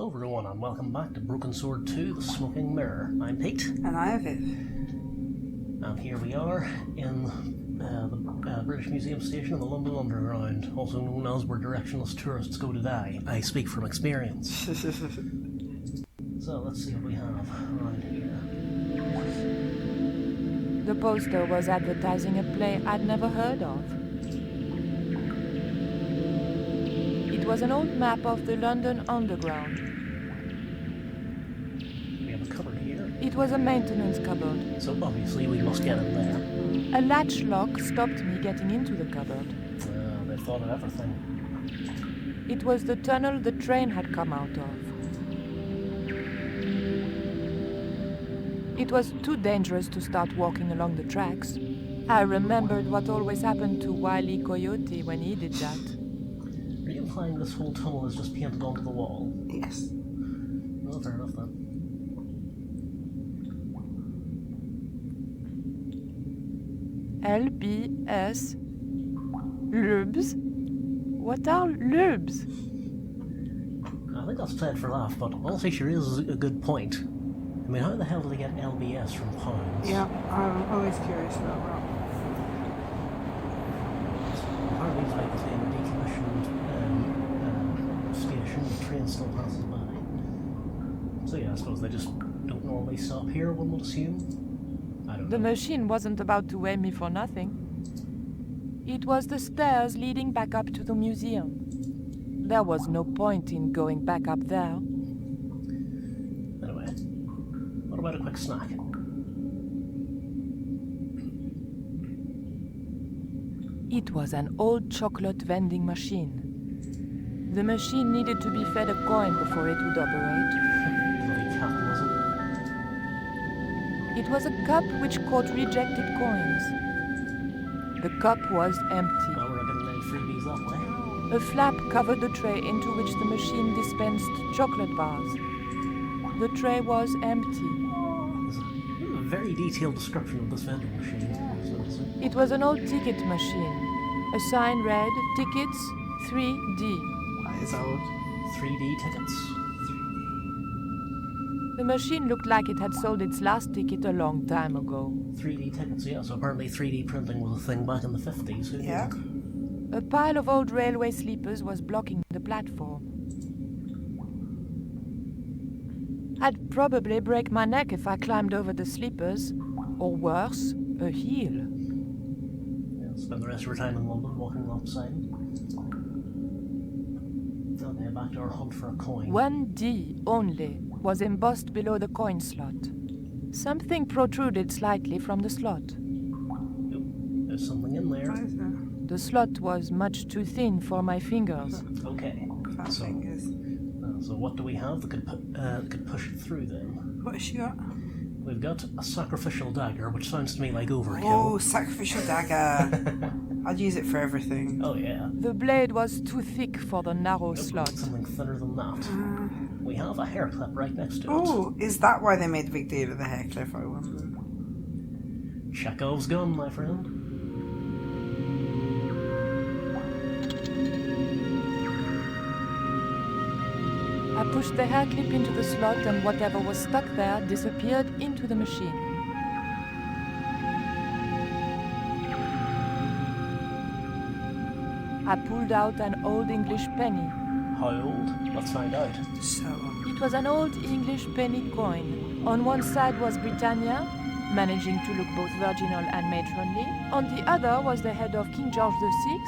Hello everyone and welcome back to Broken Sword 2, The Smoking Mirror. I'm Pete. And I'm Viv. And here we are in the British Museum station in the London Underground, also known as where directionless tourists go to die. I speak from experience. So let's see what we have around here. The poster was advertising a play I'd never heard of. It was an old map of the London Underground. We have a cupboard here. It was a maintenance cupboard. So obviously we must get in there. A latch lock stopped me getting into the cupboard. They thought of everything. It was the tunnel the train had come out of. It was too dangerous to start walking along the tracks. I remembered what always happened to Wile E. Coyote when he did that. Are you implying this whole tunnel is just painted onto the wall? Yes. Well, fair enough then. LBS. Lubes? What are lubes? I think that's played for laugh, but honestly she raises a good point. I mean, how the hell did they get LBS from pounds? Yeah, I'm always curious about that. Apparently it's like the same decommissioned station, the train still passes by. So yeah, I suppose they just don't normally stop here, one would assume. I don't know. The machine wasn't about to weigh me for nothing. It was the stairs leading back up to the museum. There was no point in going back up there. Anyway, what about a quick snack? It was an old chocolate vending machine. The machine needed to be fed a coin before it would operate. Bloody capitalism. It was a cup which caught rejected coins. The cup was empty. Well, we're not getting any freebies that way. A flap covered the tray into which the machine dispensed chocolate bars. The tray was empty. There's a very detailed description of this vending machine. It was an old ticket machine. A sign read, "Tickets 3D." That is old. 3D tickets. The machine looked like it had sold its last ticket a long time ago. 3D tickets, yeah, so apparently 3D printing was a thing back in the 50s. Who knew? Yeah. A pile of old railway sleepers was blocking the platform. I'd probably break my neck if I climbed over the sleepers, or worse, a heel. Yeah, spend the rest of your time in London walking alongside. Okay, back to our hunt for a coin. 1D only was embossed below the coin slot. Something protruded slightly from the slot. Oh, there's something in there. What is that? The slot was much too thin for my fingers. Okay, Fat so, fingers. So what do we have that could push it through then? What has she got? We've got a sacrificial dagger, which sounds to me like Oh, overkill. sacrificial dagger. I'd use it for everything. Oh yeah. The blade was too thick for the narrow slot. Something thinner than that. We have a hair clip right next to it. Oh, is that why they made a big deal of the hair clip? I wonder. Chekhov's gun, my friend. I pushed the hair clip into the slot and whatever was stuck there disappeared into the machine. I pulled out an old English penny. How old? Let's find out. So, It was an old English penny coin. On one side was Britannia, managing to look both virginal and matronly. On the other was the head of King George VI,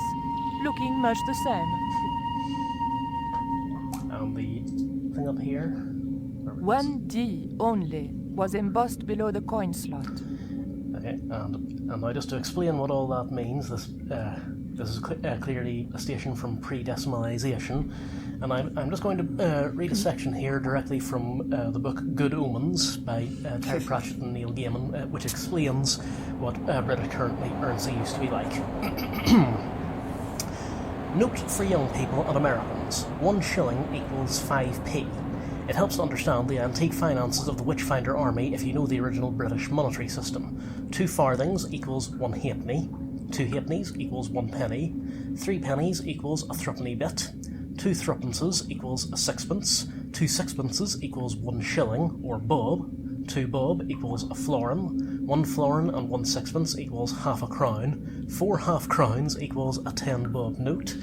looking much the same. And the thing up here? 1D only was embossed below the coin slot. Okay, and now just to explain what all that means, this is clearly a station from pre-decimalization, and I'm just going to read a section here directly from the book Good Omens by Terry Pratchett and Neil Gaiman, which explains what British currency used to be like. Note for young people and Americans, 1 shilling equals 5p. It helps to understand the antique finances of the Witchfinder army if you know the original British monetary system. 2 farthings equals 1 halfpenny, 2 halfpennies equals 1 penny, 3 pennies equals a threepenny bit, 2 threepences equals a sixpence, 2 sixpences equals 1 shilling, or bob. 2 bob equals a florin. 1 florin and 1 sixpence equals half a crown. 4 half crowns equals a 10 bob note.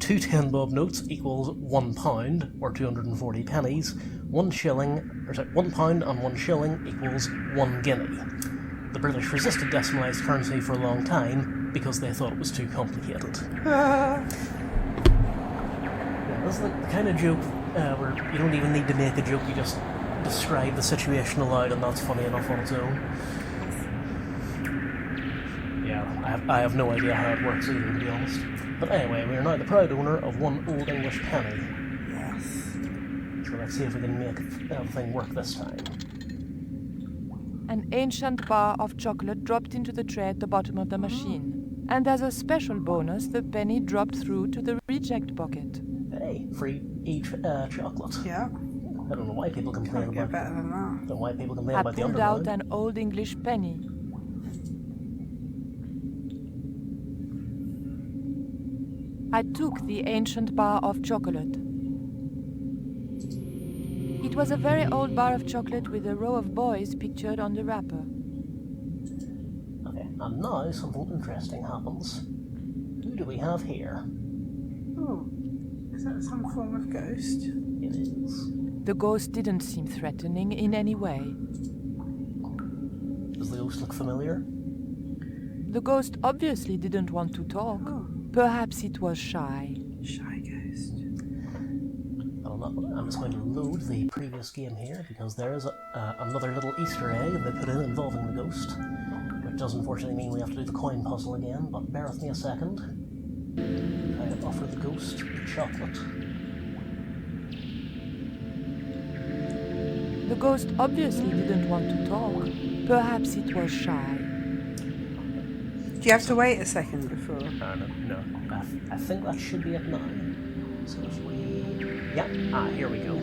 2 10 bob notes equals £1, or 240 pennies. 1 pound and 1 shilling equals 1 guinea. The British resisted decimalised currency for a long time because they thought it was too complicated. Yeah, this is the kind of joke where you don't even need to make a joke, you just describe the situation aloud, and that's funny enough on its own. Yeah, I have no idea how it works either, to be honest. But anyway, we are now the proud owner of 1 Old English penny. Yes. So let's see if we can make the thing work this time. An ancient bar of chocolate dropped into the tray at the bottom of the machine. And as a special bonus, the penny dropped through to the reject bucket. Hey, free each chocolate. Yeah. I don't know why people complain Can't get about. better than that. Don't know why people complain I about the pulled out underline. an Old English penny. I took the ancient bar of chocolate. It was a very old bar of chocolate with a row of boys pictured on the wrapper. Okay, and now something interesting happens. Who do we have here? Oh, is that some form of ghost? It is. The ghost didn't seem threatening in any way. Does the ghost look familiar? The ghost obviously didn't want to talk. Oh, Perhaps it was shy. shy ghost. I don't know. I'm just going to load the previous game here because there is another little Easter egg they put in involving the ghost, which does unfortunately mean we have to do the coin puzzle again, but bear with me a second. I offer the ghost chocolate. The ghost obviously didn't want to talk. Perhaps it was shy. Do you have to wait a second before? No. I think that should be it now. So if we... Yeah, here we go.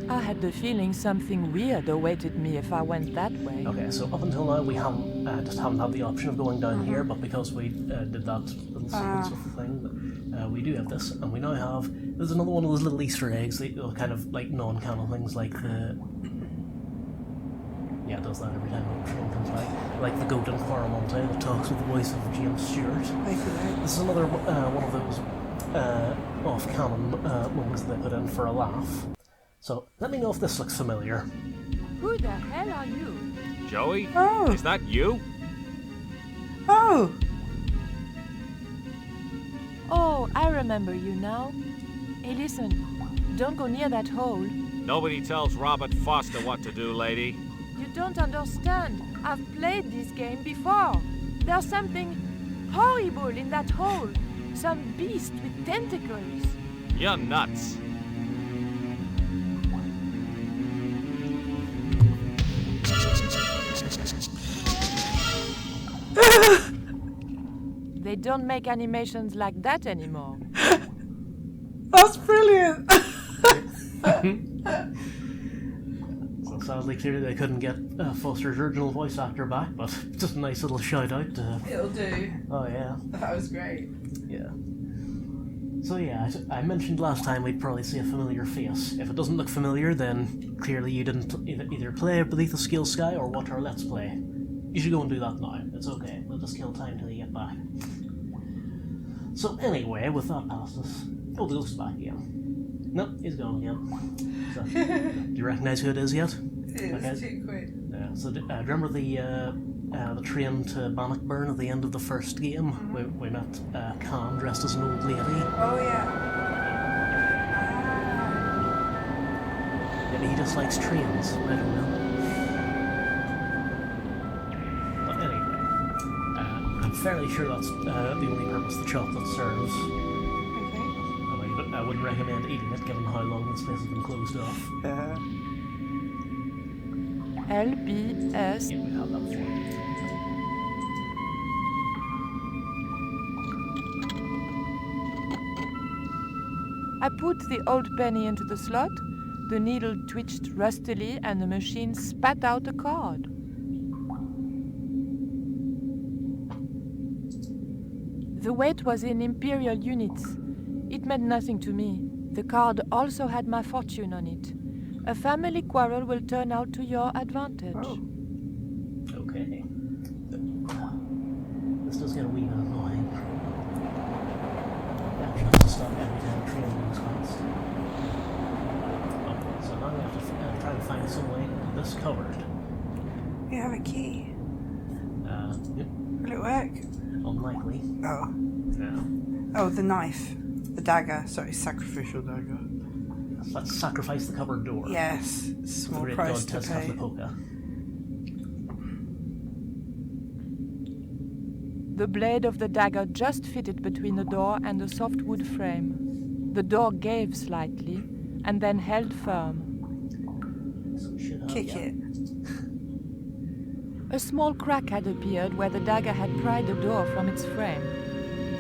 I had the feeling something weird awaited me if I went that way. Okay, so up until now we haven't had the option of going down here, but because we did that little sequence with the thing, we do have this, and we now have... There's another one of those little Easter eggs, the kind of like non-canon things like the... Yeah, it does that every time it comes back. Like the goat in Paramonte that talks with the voice of James Stewart. This is another one of those off-canon moments they put in for a laugh. So, let me know if this looks familiar. Who the hell are you? Joey? Oh. Is that you? Oh! Oh, I remember you now. Hey, listen. Don't go near that hole. Nobody tells Robert Foster what to do, lady. You don't understand. I've played this game before. There's something horrible in that hole. Some beast with tentacles. You're nuts. They don't make animations like that anymore. That's brilliant! So sadly, clearly they couldn't get Foster's original voice actor back, but just a nice little shout out to... It'll do. Oh yeah. That was great. Yeah. So yeah, I mentioned last time we'd probably see a familiar face. If it doesn't look familiar, then clearly you didn't either play Beneath the Scale Sky or watch our Let's Play. You should go and do that now. It's okay. We'll just kill time till you get back. So anyway, with that past us... Oh, the ghost is back again. Nope, he's gone again. So, do you recognise who it is yet? It is too quick. Yeah, so do you remember the train to Bannockburn at the end of the first game? Mm-hmm. We met Khan dressed as an old lady. Oh, yeah. Maybe he just likes trains. I don't know. But anyway, I'm fairly sure that's the only purpose the chocolate serves. Okay. I wouldn't recommend eating it given how long this place has been closed off. LBS. Yeah, we have that before. I put the old penny into the slot, the needle twitched rustily, and the machine spat out a card. The weight was in imperial units. It meant nothing to me. The card also had my fortune on it. A family quarrel will turn out to your advantage. Oh. Okay. This does get a wee bit annoying. You actually have to stop every time a train moves past. Okay, so now we have to try to find some way into this cupboard. You have a key. Yep. Will it work? Unlikely. Oh. Yeah. Oh, the knife. The dagger. Sorry, sacrificial dagger. Let's sacrifice the cupboard door. Yes. The Small great price god to pay. Tezcatlipoca. The blade of the dagger just fitted between the door and the soft wood frame. The door gave slightly and then held firm. So we should have, Kick yeah. it. A small crack had appeared where the dagger had pried the door from its frame.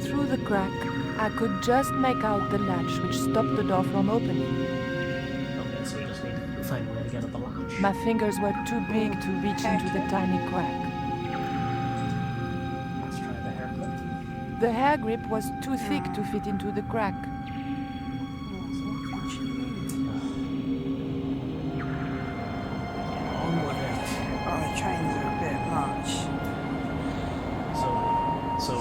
Through the crack, I could just make out the latch which stopped the door from opening. Okay, so we just need to find a way to get at the latch. My fingers were too big to reach into the tiny crack. Let's try the hair clip. The hair grip was too thick to fit into the crack. On with it. Oh, the trains are a bit much. So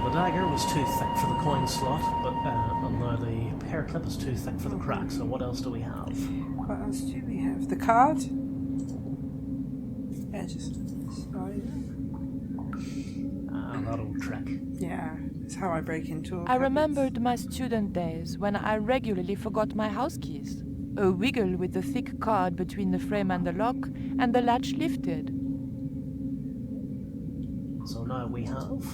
the dagger was too thick for the coin slot, but and now the hair clip is too thick for the crack. So what else do we have? What else do we have? The card? Yeah, just slide it. That old trick. Yeah, it's how I break into all I cupboards. remembered my student days when I regularly forgot my house keys. A wiggle with the thick card between the frame and the lock, and the latch lifted. So now we have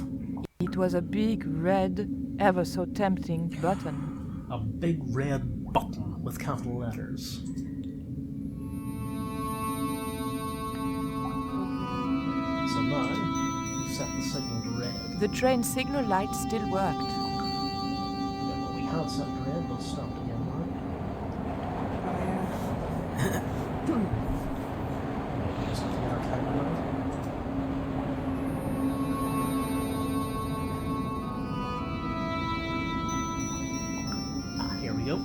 It was a big, red, ever so tempting button. a big red button with capital letters. So now we've set the signal to red. The train signal light still worked. Yeah, well, we had set to red, but stopped again now. Oh, We just have to get our timer now. Here we go.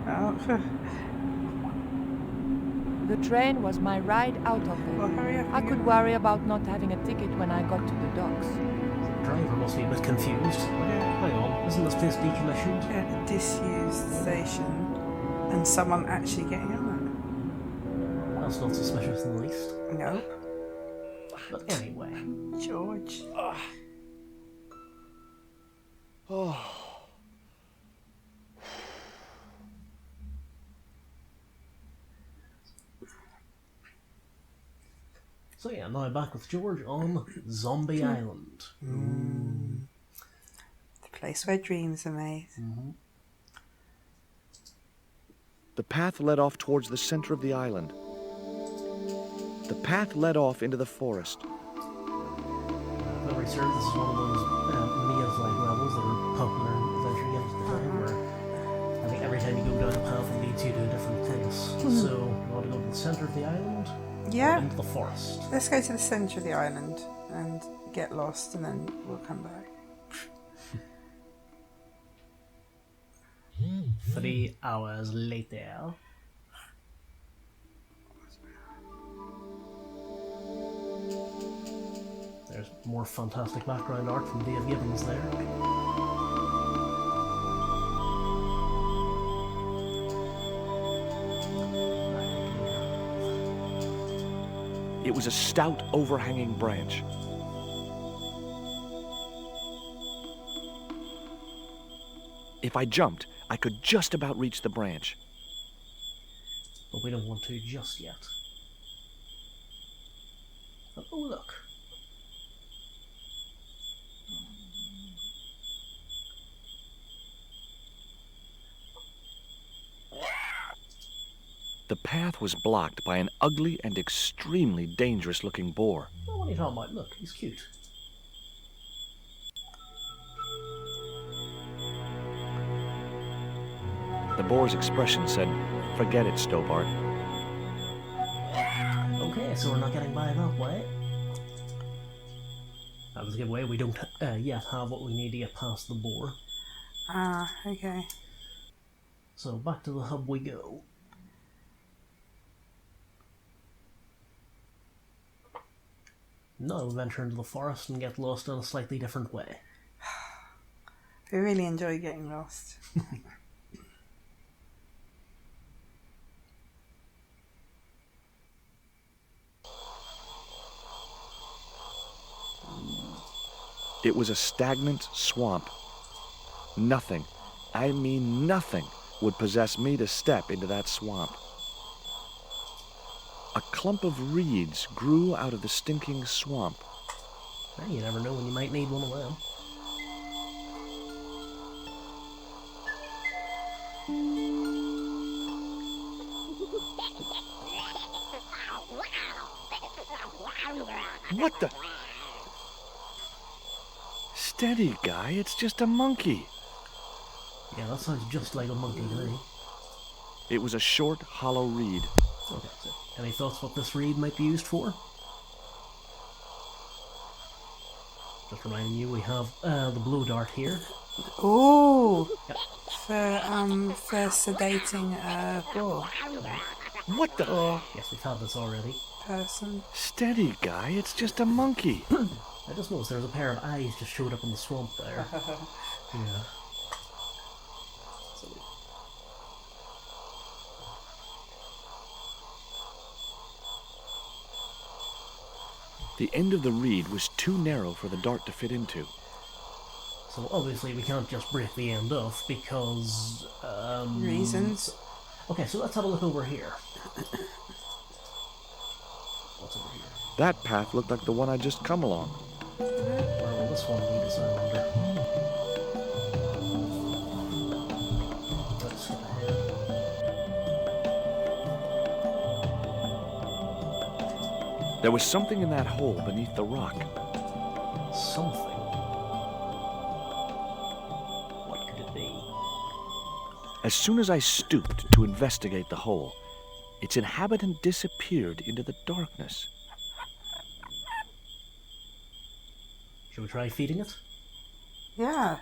yeah. Oh. The train was my ride out of Well, there. hurry up. I could worry about not having a ticket when I got to the docks. The driver must be a bit confused. Hang on, isn't this place decommissioned? Yeah, a disused station. And someone actually getting on That's not suspicious in the least. it. Nope. But anyway, George. so yeah, now back with George on Zombie Island. The place where dreams are made. The path led off towards the center of the island. The path led off into the forest. If memory serves, this is one of those maze-like levels that are popular in adventure games at the time, where I think every time you go down a path it leads you to a different place. So, you want to go to the center of the island? Yeah. Or into the forest? Let's go to the centre of the island and get lost, and then we'll come back. 3 hours later. There's more fantastic background art from Dave Gibbons there. It was a stout, overhanging branch. If I jumped, I could just about reach the branch. But we don't want to just yet. But, oh look. The path was blocked by an ugly and extremely dangerous-looking boar. Oh, what are you talking about? Look, he's cute. The boar's expression said, "Forget it, Stobart." Okay, so we're not getting by that way. As a giveaway, we don't yet have what we need to get past the boar. Ah, okay. So back to the hub we go. Now we venture into the forest and get lost in a slightly different way. I really enjoy getting lost. It was a stagnant swamp. Nothing, I mean nothing, would possess me to step into that swamp. A clump of reeds grew out of the stinking swamp. Well, you never know when you might need one of them. What the? Steady, guy, it's just a monkey. Yeah, that sounds just like a monkey to me. It was a short, hollow reed. Okay, so any thoughts what this reed might be used for? Just reminding you, we have the blue dart here. Ooh, Yep. for sedating a boar What the? or Yes, we've had this already. person. Steady, guy, it's just a monkey. I just noticed there's a pair of eyes just showed up in the swamp there. Yeah. So, The end of the reed was too narrow for the dart to fit into. so obviously we can't just break the end off because... Reasons. Okay, so let's have a look over here. What's over here? That path looked like the one I'd just come along. Where will this one lead us, I wonder? Let's skip ahead. There was something in that hole beneath the rock. Something. What could it be? As soon as I stooped to investigate the hole, its inhabitant disappeared into the darkness. Should we try feeding it? Yeah.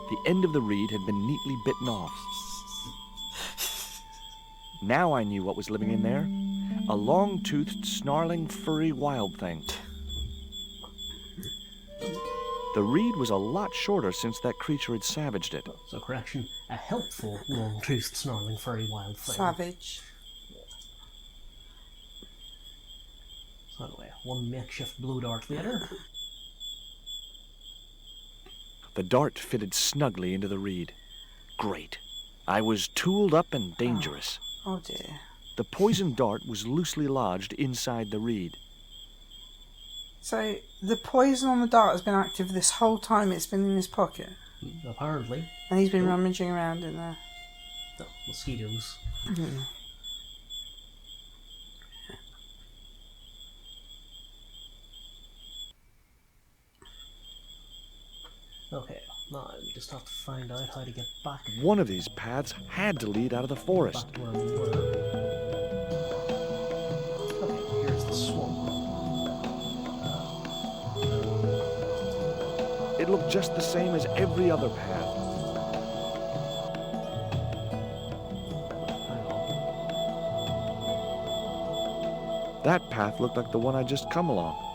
The end of the reed had been neatly bitten off. Now I knew what was living in there. A long-toothed, snarling, furry wild thing. The reed was a lot shorter since that creature had savaged it. So correction, a helpful, long-toothed, snarling, furry wild thing. Savage. So anyway, one makeshift blue dart later. The dart fitted snugly into the reed. Great. I was tooled up and dangerous. Oh dear. The poisoned dart was loosely lodged inside the reed. So the poison on the dart has been active this whole time it's been in his pocket, Apparently. and he's been rummaging around in there. No, mosquitoes. Okay, now we just have to find out how to get back One of these paths had to lead out of the forest. back to where we were. Okay, here's the swamp. It looked just the same as every other path. Hang on. That path looked like the one I'd just come along.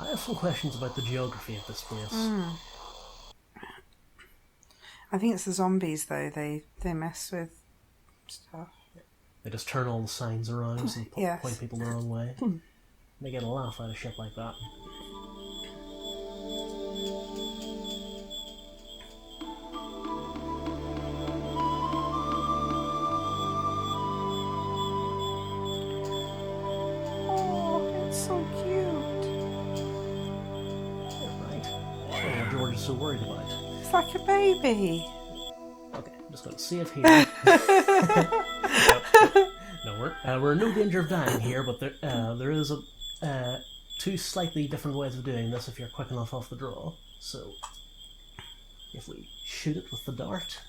I have some questions about the geography of this place. I think it's the zombies though. They mess with stuff. They just turn all the signs around and Yes. point people the wrong way. They get a laugh out of shit like that. Oh, it's so cute. Yeah, right. I don't know what George is so worried about. It's like a baby. Okay, I'm just going to save here. No, we're in no danger of dying here, but there is two slightly different ways of doing this if you're quick enough off the draw. So, if we shoot it with the dart.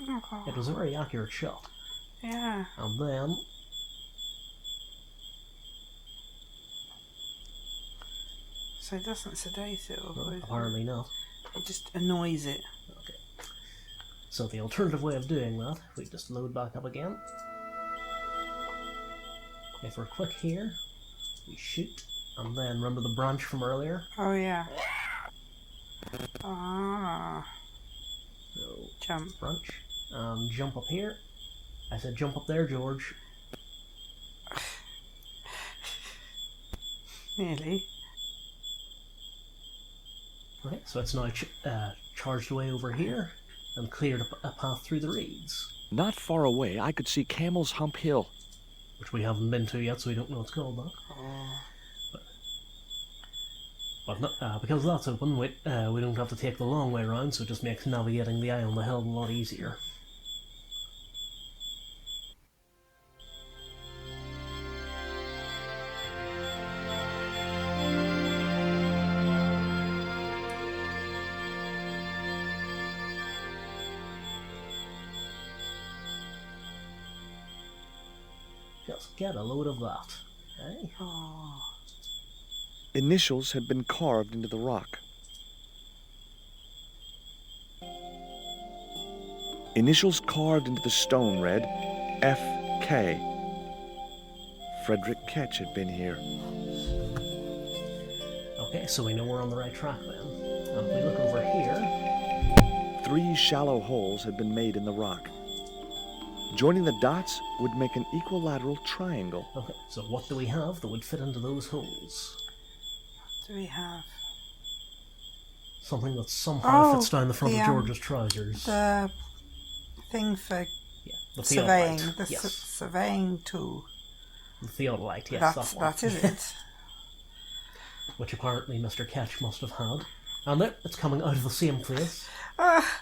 Oh, It was a very accurate shot. yeah. And then So it doesn't sedate it or poison apparently not. it just annoys it. Okay. So the alternative way of doing that, we just load back up again. If we're quick here, we shoot, and then remember the branch from earlier? Oh, yeah. Ah, So jump. branch, and jump up here. I said jump up there, George. Nearly. Okay, so it's now charged away over here, and cleared a path through the reeds, Not far away, I could see Camel's Hump Hill. which we haven't been to yet, so we don't know what's called that. Oh. But no, because that's open, we don't have to take the long way around, so it just makes navigating the eye on the hill a lot easier. Just get a load of that, eh? Oh. Initials had been carved into the rock. Initials carved into the stone read F.K. Frederick Ketch had been here. Okay, so we know we're on the right track then. And if we look over here, 3 shallow holes had been made in the rock. Joining the dots would make an equilateral triangle. okay, so what do we have that would fit into those holes? Do we have Something that somehow Oh, fits down the front the, of George's trousers. the thing for Yeah, the surveying? theodolite. The Yes, surveying tool. the theodolite, yes, That is it. Which apparently Mr. Ketch must have had. And there, it's coming out of the same place, Ah,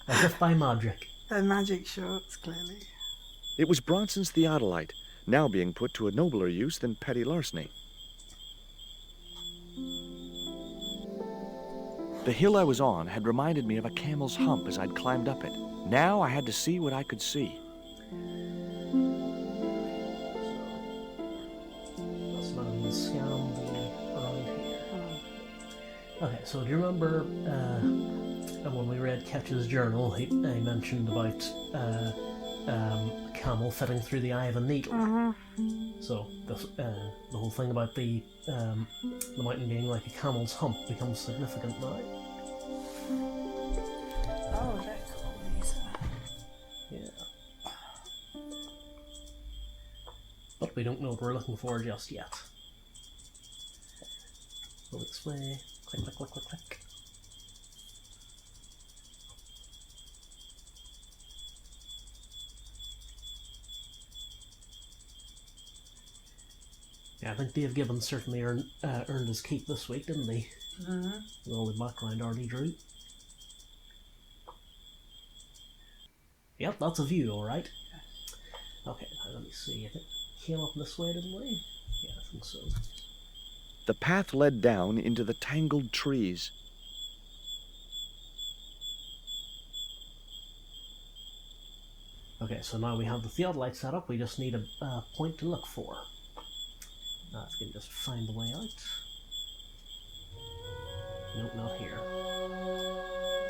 as if by magic. they're magic shorts, clearly. It was Bronson's theodolite, now being put to a nobler use than petty larceny. The hill I was on had reminded me of a camel's hump as I'd climbed up it. Now I had to see what I could see. That's not even scam the around here. Okay, so do you remember when we read Ketch's journal, he mentioned about a camel fitting through the eye of a needle. So the whole thing about the mountain being like a camel's hump becomes significant now. Oh, they're cool, these are. Yeah. But we don't know what we're looking for just yet. So this way. Click, click, click, click, click. Yeah, I think Dave Gibbons certainly earned his keep this week, didn't he? Mm-hmm. With all the background art he drew. Yep, that's a view, alright. Okay, now let me see. I think it came up this way, didn't we? Yeah, I think so. The path led down into the tangled trees. Okay, so now we have the theodolite set up, we just need a point to look for. Now if we can just find the way out. Nope, not here.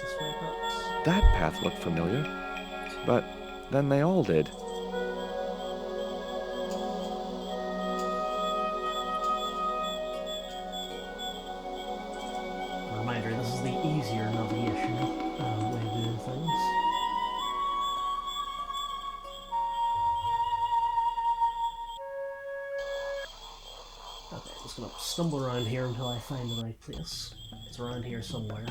This way perhaps? That path looked familiar, but then they all did. A reminder, this is the easier navigation way of doing things. Okay, I'm just gonna stumble around here until I find the right place. It's around here somewhere.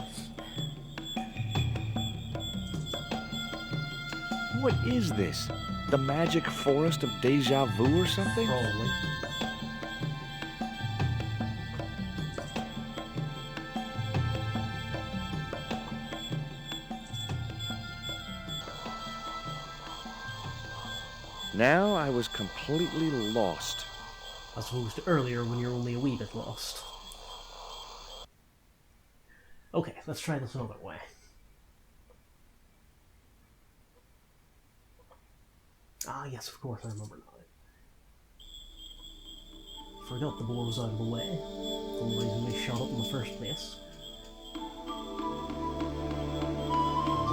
What is this? The magic forest of deja vu or something? Probably. Now I was completely lost. As opposed to earlier when you're only a wee bit lost. Okay, let's try this another way. Ah, yes, of course, I remember now. Forgot the boar was out of the way. The only reason we shot it in the first place.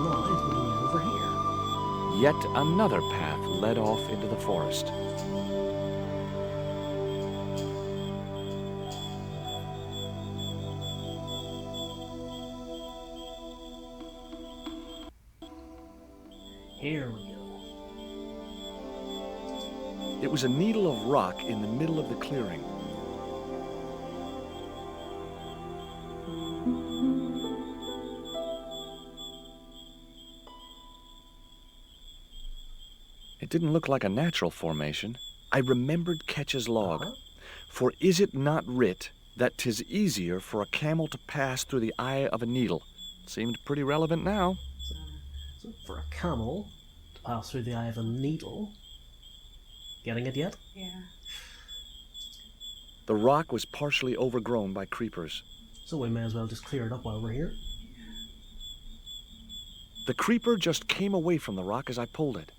Now, it's moving over here. Yet another path led off into the forest. Here we go. It was a needle of rock in the middle of the clearing. It didn't look like a natural formation. I remembered Ketch's log. For is it not writ that 'tis easier for a camel to pass through the eye of a needle? Seemed pretty relevant now. So for a camel to pass through the eye of a needle. Getting it yet? Yeah. The rock was partially overgrown by creepers. So we may as well just clear it up while we're here. The creeper just came away from the rock as I pulled it.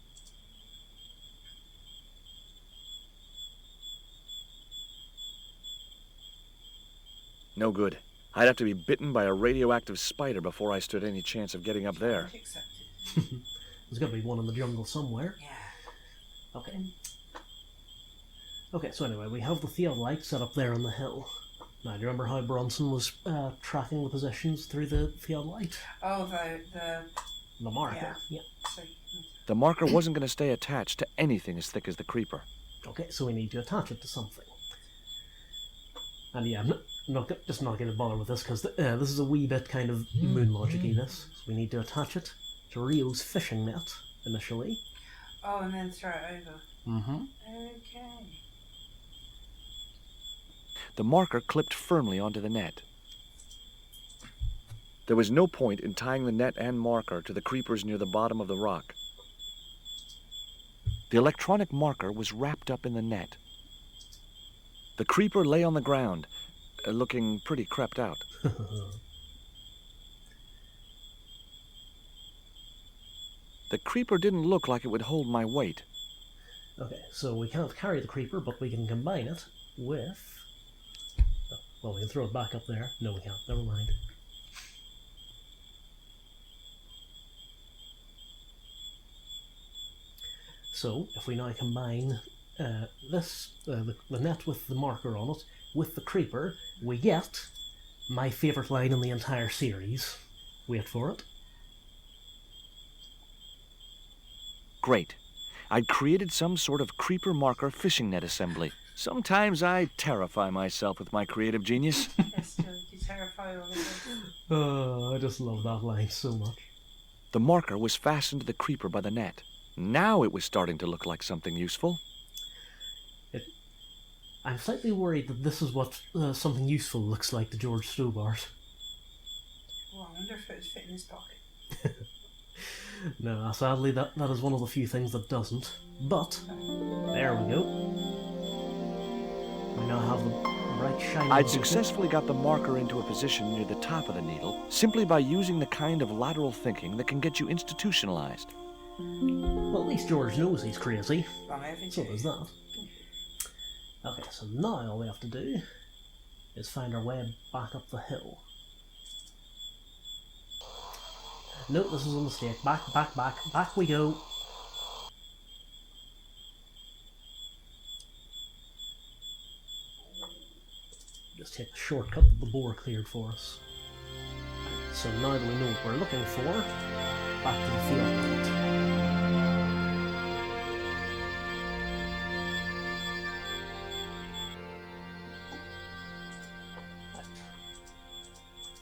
No good. I'd have to be bitten by a radioactive spider before I stood any chance of getting up there. Accepted. There's got to be one in the jungle somewhere. Yeah. Okay. Okay, so anyway, we have the theodolite set up there on the hill. Now, do you remember how Bronson was tracking the positions through the theodolite? Oh, The marker. Yeah. So, The marker wasn't going to stay attached to anything as thick as the creeper. Okay, so we need to attach it to something. And yeah, I'm not going to bother with this because this is a wee bit kind of moon logic-y, this. So we need to attach it to Rio's fishing net initially. oh, and then throw it over. Mm-hmm. Okay. The marker clipped firmly onto the net. There was no point in tying the net and marker to the creepers near the bottom of the rock. The electronic marker was wrapped up in the net. The creeper lay on the ground, looking pretty crept out. The creeper didn't look like it would hold my weight. Okay, so we can't carry the creeper, but we can combine it with... oh, well, we can throw it back up there. No, we can't. Never mind. So, if we now combine the net with the marker on it, with the creeper, we get my favourite line in the entire series. Wait for it. Great. I'd created some sort of creeper marker fishing net assembly. Sometimes I terrify myself with my creative genius. Yes, you terrify all of us. Oh, I just love that line so much. The marker was fastened to the creeper by the net. Now it was starting to look like something useful. I'm slightly worried that this is what something useful looks like to George Stobart. Oh, I wonder if it would fit in his pocket. No, sadly that is one of the few things that doesn't. But, there we go. We now have the bright shiny... I'd successfully got the marker into a position near the top of the needle simply by using the kind of lateral thinking that can get you institutionalized. Well, at least George knows he's crazy. Wrong, haven't So you? there's that. Okay, so now all we have to do is find our way back up the hill. Nope, this is a mistake. Back we go. Just take the shortcut that the boar cleared for us. So now that we know what we're looking for, back to the theodolite.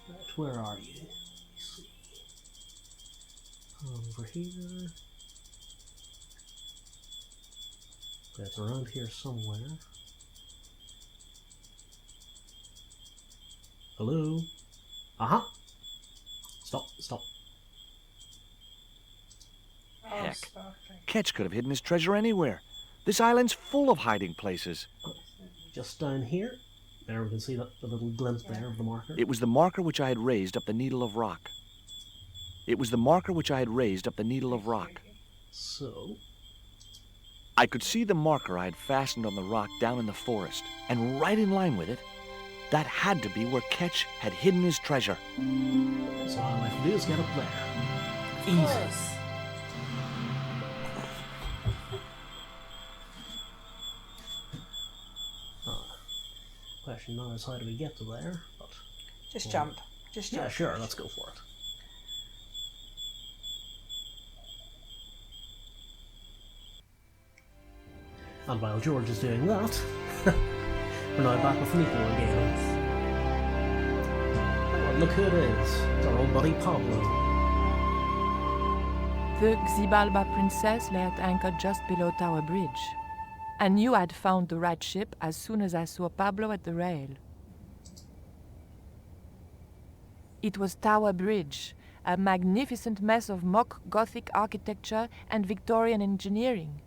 Right, where are you? Let's see. Over here. It's around here somewhere. Hello? Aha! Stop. Oh, Heck. sparkling. Ketch could have hidden his treasure anywhere. This island's full of hiding places. Just down here. There we can see that the little glint there of the marker. It was the marker which I had raised up the needle of rock. It was the marker which I had raised up the needle of rock. So, I could see the marker I had fastened on the rock down in the forest, and right in line with it, that had to be where Ketch had hidden his treasure. so all I have to do is get up there. Easy. Yes. Question now is how do we get to there? But Just jump. Just jump. yeah, sure, let's go for it. And while George is doing that, we're now back with Nico again. Oh, look who it is. It's our old buddy Pablo. The Xibalba princess lay at anchor just below Tower Bridge. I knew I'd found the right ship as soon as I saw Pablo at the rail. It was Tower Bridge, a magnificent mess of mock Gothic architecture and Victorian engineering.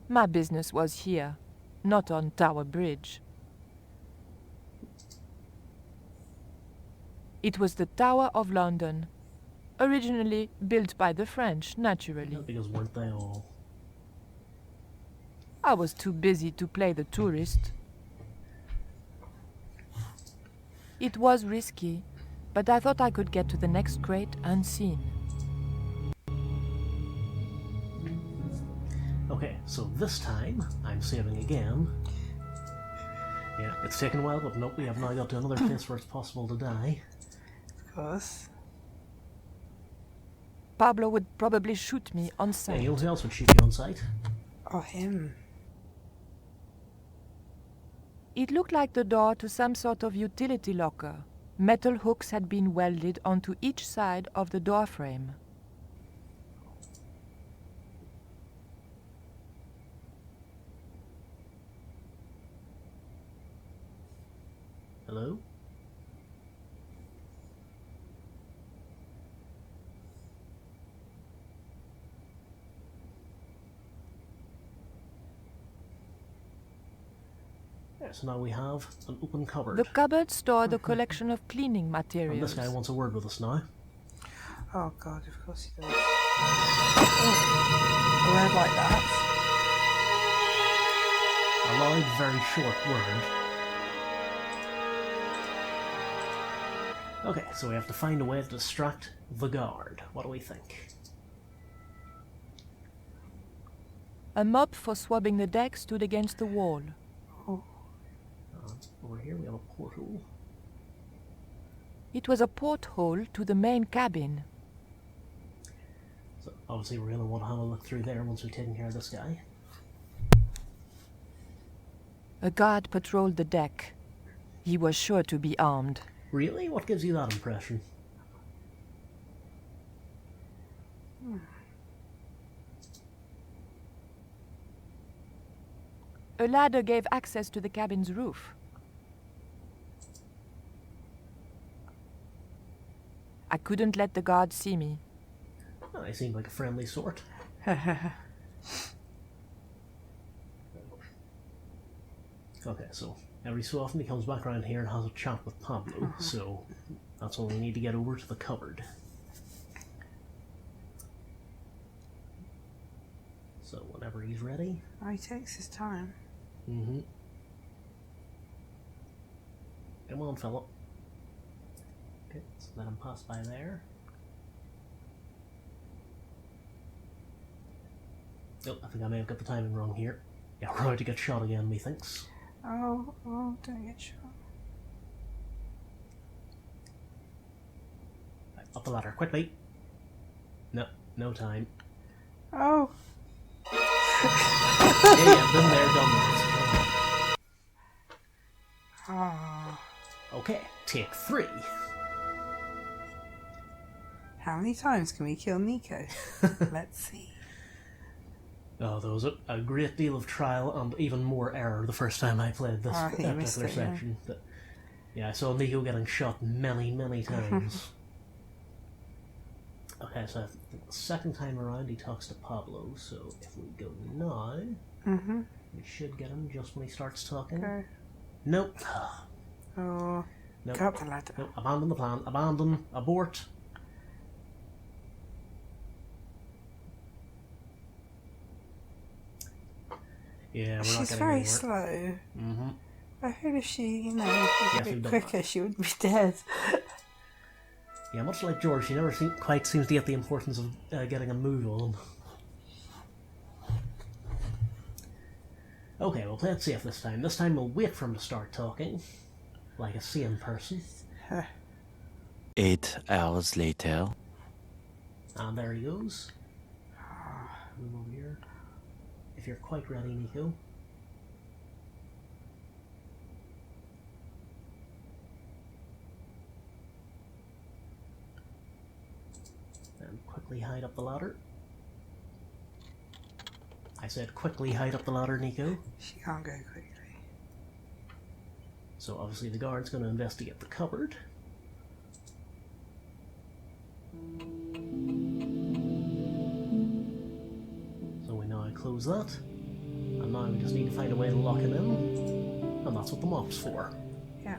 My business was here, not on Tower Bridge. It was the Tower of London, originally built by the French, naturally. Because weren't they all? I was too busy to play the tourist. It was risky, but I thought I could get to the next crate unseen. Okay, so this time I'm saving again. Yeah, it's taken a while, but nope, we have now got to another place where it's possible to die. Of course. Pablo would probably shoot me on Yeah, sight. you know who else would shoot you on sight? Oh, him. It looked like the door to some sort of utility locker. Metal hooks had been welded onto each side of the door frame. Hello? Yeah, so now we have an open cupboard. The cupboard stored a collection of cleaning And materials. this guy wants a word with us now. Oh, God, of course he does. Oh, a word like that. A loud, very short word. Okay, so we have to find a way to distract the guard. What do we think? A mop for swabbing the deck stood against the wall. Over here we have a porthole. It was a porthole to the main cabin. So obviously we're going to want to have a look through there once we've taken care of this guy. A guard patrolled the deck. He was sure to be armed. Really? What gives you that impression? A ladder gave access to the cabin's roof. I couldn't let the guard see me. Oh, he seemed like a friendly sort. Okay, so every so often he comes back around here and has a chat with Pablo, so that's when we need to get over to the cupboard. So whenever he's ready. Oh, he takes his time. Mm-hmm. Come on, fella. Okay, so let him pass by there. Oh, I think I may have got the timing wrong here. Yeah, we're about to get shot again, methinks. Oh, don't get shot. Right, up the ladder, quickly. No time. Oh. Yeah, been there, done that. Oh. Okay, take 3. How many times can we kill Nico? Let's see. Oh, there was a great deal of trial and even more error the first time I played this Oh, you missed particular it, yeah. section. But, yeah, I saw Nico getting shot many, many times. Okay, so I think the second time around he talks to Pablo, so if we go now... Mm-hmm. We should get him just when he starts talking. Go. Nope. Oh, Nope. go up the ladder. Nope. Abandon the plan. Abandon. Abort. Yeah, we're not She's getting very anywhere. slow. Mm-hmm. I heard if she, was Yes, a we've bit done quicker, that. she would be dead. Yeah, much like George, she never quite seems to get the importance of getting a move on. Okay, we'll play it safe this time. This time we'll wait for him to start talking, like a sane person. 8 hours later. And there he goes. Move over here. If you're quite ready, Nico. And quickly hide up the ladder. I said quickly hide up the ladder, Nico. She can't go quickly. So obviously the guard's going to investigate the cupboard. So we now close that. And now we just need to find a way to lock him in. And that's what the mop's for. Yeah.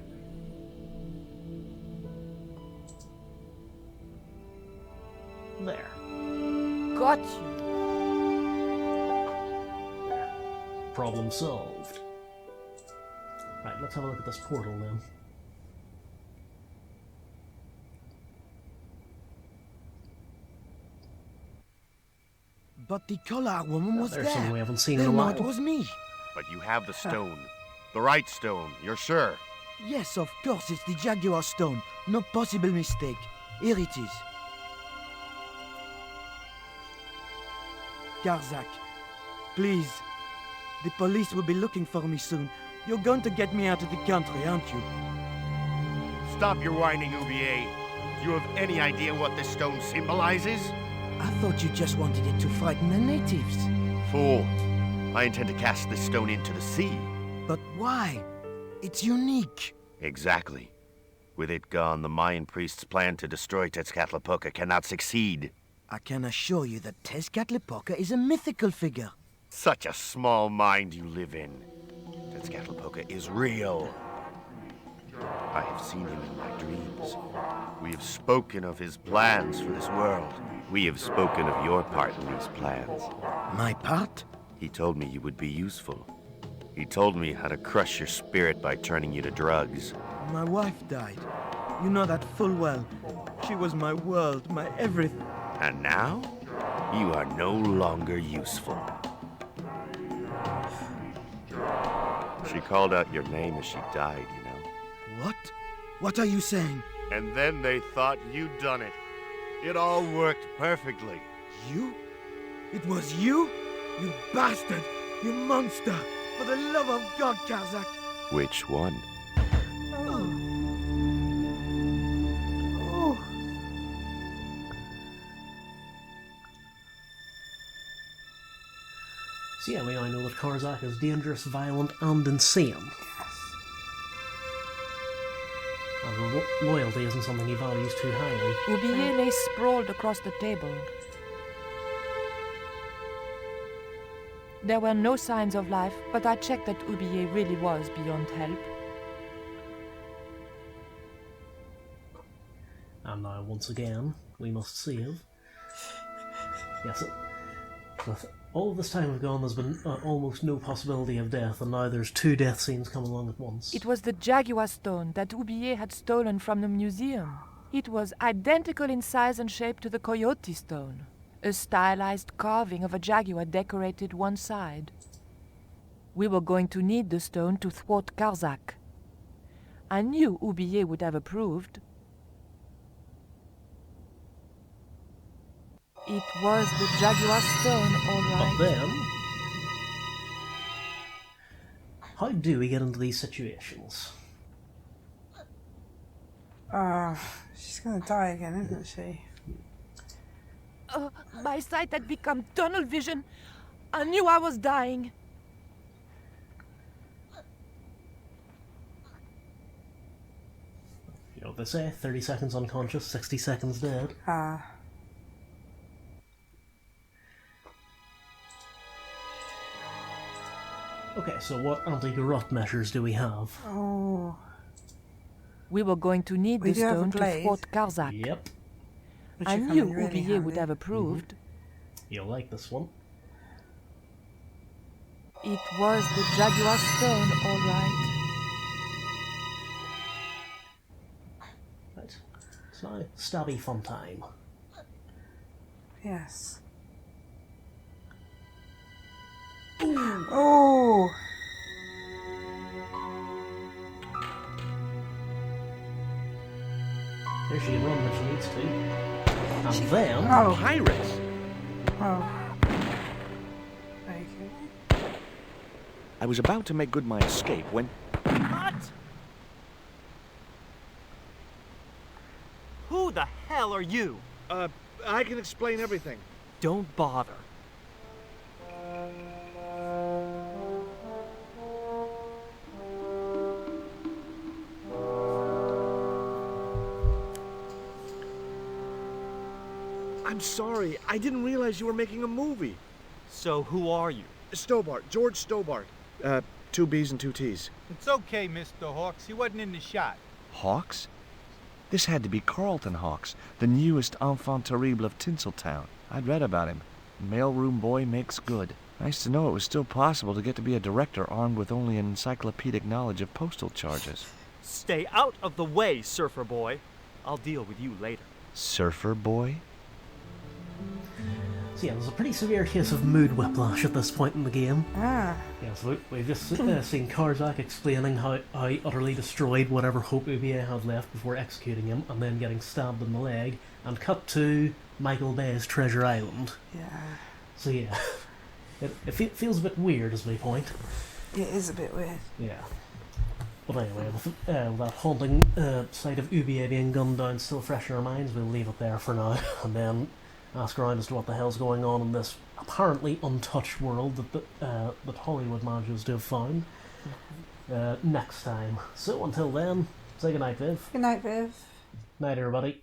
There. Got you. Problem solved. Right, let's have a look at this portal now. But the collar woman was There's there. someone we haven't seen in a Then while. what was me? But you have the stone. The right stone, you're sure? Yes, of course, it's the Jaguar stone. No possible mistake. Here it is. Karzak, please. The police will be looking for me soon. You're going to get me out of the country, aren't you? Stop your whining, Oublier. Do you have any idea what this stone symbolizes? I thought you just wanted it to frighten the natives. Fool. I intend to cast this stone into the sea. But why? It's unique. Exactly. With it gone, the Mayan priest's plan to destroy Tezcatlipoca cannot succeed. I can assure you that Tezcatlipoca is a mythical figure. Such a small mind you live in. Tezcatlipoca is real. I have seen him in my dreams. We have spoken of his plans for this world. We have spoken of your part in these plans. My part? He told me you would be useful. He told me how to crush your spirit by turning you to drugs. My wife died. You know that full well. She was my world, my everything. And now, you are no longer useful. She called out your name as she died, you know. What? What are you saying? And then they thought you'd done it. It all worked perfectly. You? It was you? You bastard! You monster! For the love of God, Karzak! Which one? Oh. Oh. So yeah, we now know that Karzak is dangerous, violent, and insane. And loyalty isn't something he values too highly. Oublier lay sprawled across the table. There were no signs of life, but I checked that Oublier really was beyond help. And now, once again, we must save. Yes, with all this time we've gone, there's been almost no possibility of death, and now there's 2 death scenes come along at once. It was the Jaguar stone that Oublier had stolen from the museum. It was identical in size and shape to the Coyote stone. A stylized carving of a jaguar decorated one side. We were going to need the stone to thwart Karzak. I knew Oublier would have approved. It was the Jaguar stone, all But right. then, how do we get into these situations? She's gonna die again, isn't she? My sight had become tunnel vision. I knew I was dying. You know what they say, 30 seconds unconscious, 60 seconds dead. Okay, so what anti-garrot measures do we have? Oh. We were going to need We the do have a stone to blade. thwart Karzak. Yep, Which I are knew coming really Oublier would handy. have approved. you'll like this one. It was the Jaguar stone, all right. Right, so now stabby fun time. Yes. Oh. There she can run when she needs to. And then... Oh. Pirates! Oh. Okay. I was about to make good my escape when... What? Who the hell are you? I can explain everything. Don't bother. I'm sorry. I didn't realize you were making a movie. So who are you? Stobart. George Stobart. 2 B's and 2 T's. It's okay, Mr. Hawks. He wasn't in the shot. Hawks? This had to be Carlton Hawks, the newest enfant terrible of Tinseltown. I'd read about him. Mailroom boy makes good. Nice to know it was still possible to get to be a director armed with only an encyclopedic knowledge of postal charges. Stay out of the way, surfer boy. I'll deal with you later. Surfer boy? So yeah, there's a pretty severe case of mood whiplash at this point in the game. Ah. Yeah, so we've just seen Karzak explaining how he utterly destroyed whatever hope Oublier had left before executing him, and then getting stabbed in the leg, and cut to Michael Bay's Treasure Island. Yeah. So yeah, it feels a bit weird as my point. It is a bit weird. Yeah. But anyway, with that haunting sight of Oublier being gunned down still fresh in our minds, we'll leave it there for now, and then ask around as to what the hell's going on in this apparently untouched world that Hollywood manages to have found next time. So until then, say goodnight, Viv. Good night, Viv. Night, everybody.